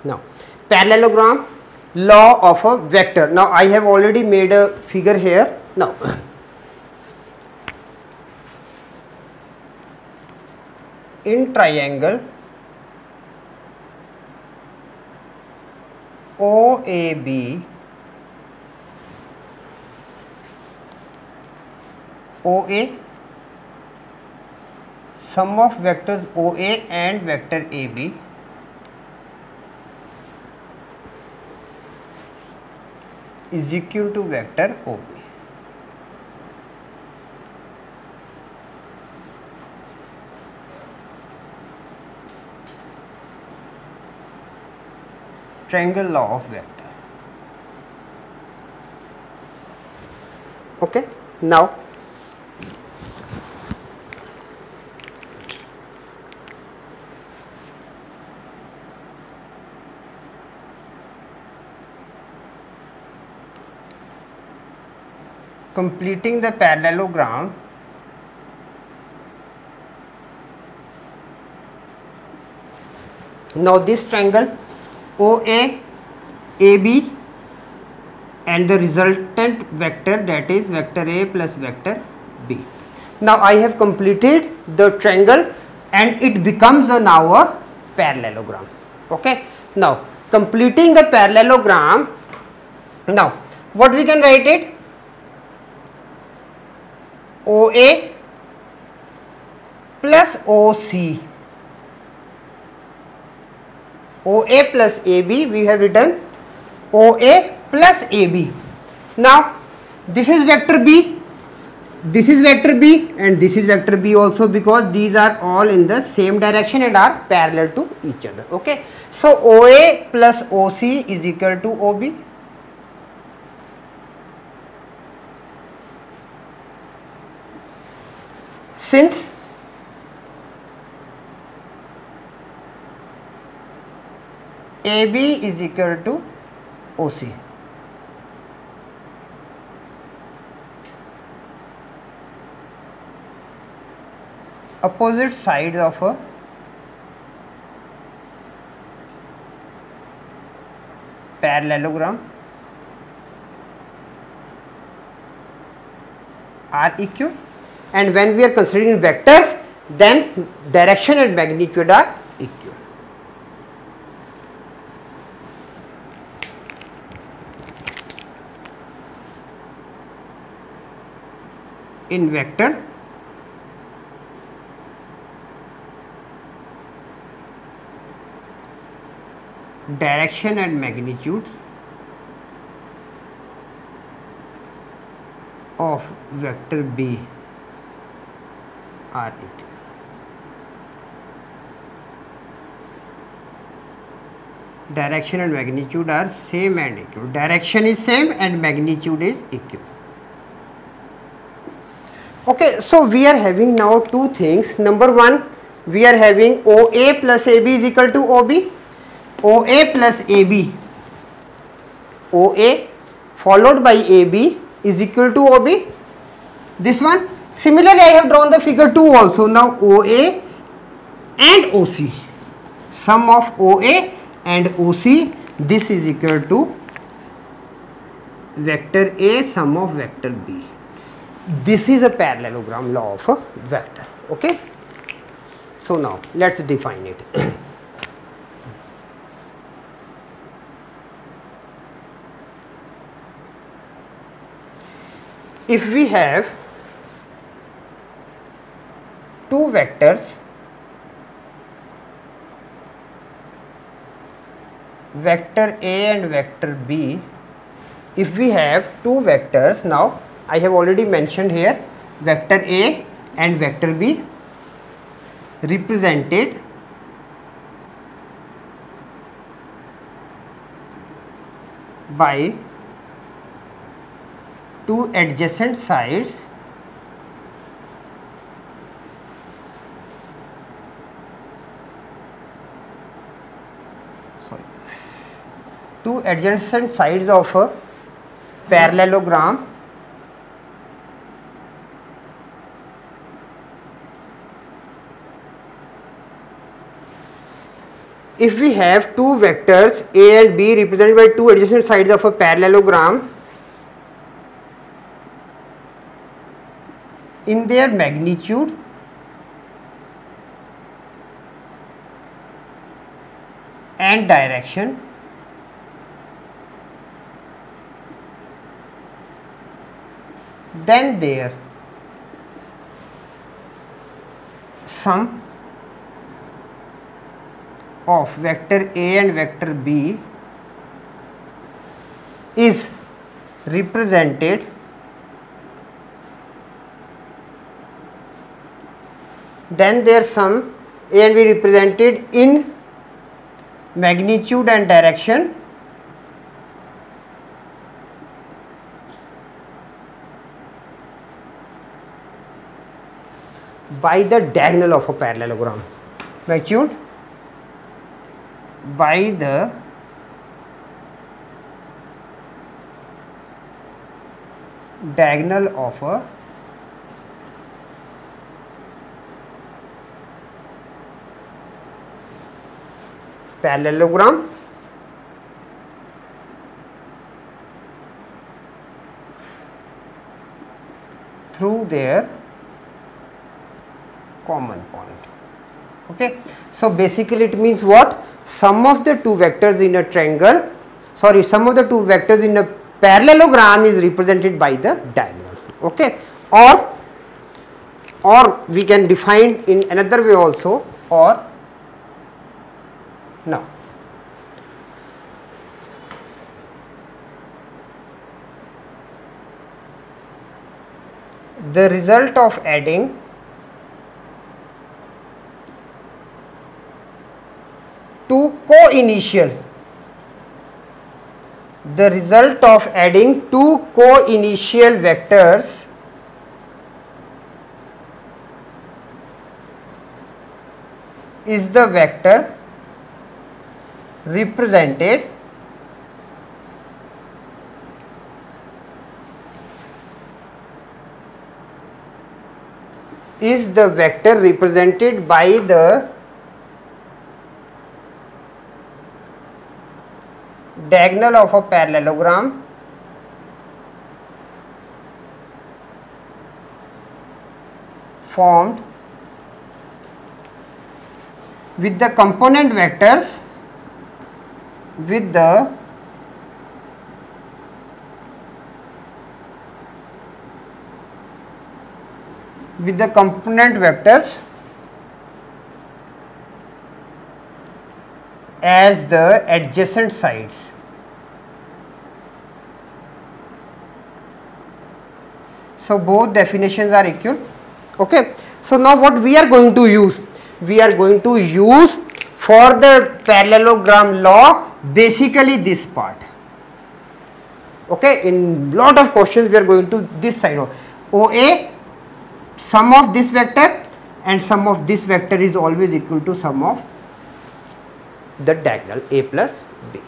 Now parallelogram, law of a vector. Now I have already made a figure here. Now in triangle OAB, OA, sum of vectors OA and vector AB is equal to vector OB. Triangle law of vector. Okay, now completing the parallelogram, now this triangle OA, AB and the resultant vector, that is vector A plus vector B. Now I have completed the triangle and it becomes now a parallelogram. Okay. Now completing the parallelogram, now what we can write it? OA plus OC, OA plus AB, we have written OA plus AB. Now this is vector B, this is vector B and this is vector B also, because these are all in the same direction and are parallel to each other. Okay. So OA plus OC is equal to OB. Since AB is equal to OC, opposite sides of a parallelogram are equal, and when we are considering vectors, then direction and magnitude are equal. In vector, direction and magnitude of vector B are equal. Direction and magnitude are same and equal. Direction is same and magnitude is equal. Okay, so we are having now two things. Number one, we are having OA plus AB is equal to OB. OA plus AB, OA followed by AB is equal to OB. This one, similarly I have drawn the figure 2 also. Now OA and OC, sum of OA and OC, this is equal to vector A sum of vector B. This is a parallelogram law of a vector. Okay. So now let's define it. If we have two vectors, vector A and vector B, if we have two vectors, now I have already mentioned here vector A and vector B represented by two adjacent sides of a parallelogram if we have two vectors A and B represented by two adjacent sides of a parallelogram, in their magnitude and direction, then their sum of vector A and vector B is represented then their sum A and B represented in magnitude and direction by the diagonal of a parallelogram. Magnitude by the diagonal of a parallelogram through their common point. Okay, so basically it means what? Sum of the two vectors in a triangle, sorry, sum of the two vectors in a parallelogram is represented by the diagonal. Okay, or we can define in another way also, or now the result of adding two co-initial vectors is the vector represented by the diagonal of a parallelogram formed with the component vectors as the adjacent sides. So both definitions are equal. Okay, so now what we are going to use? We are going to use for the parallelogram law basically this part. Okay, in lot of questions we are going to this side of OA, sum of this vector and sum of this vector is always equal to sum of the diagonal A plus B.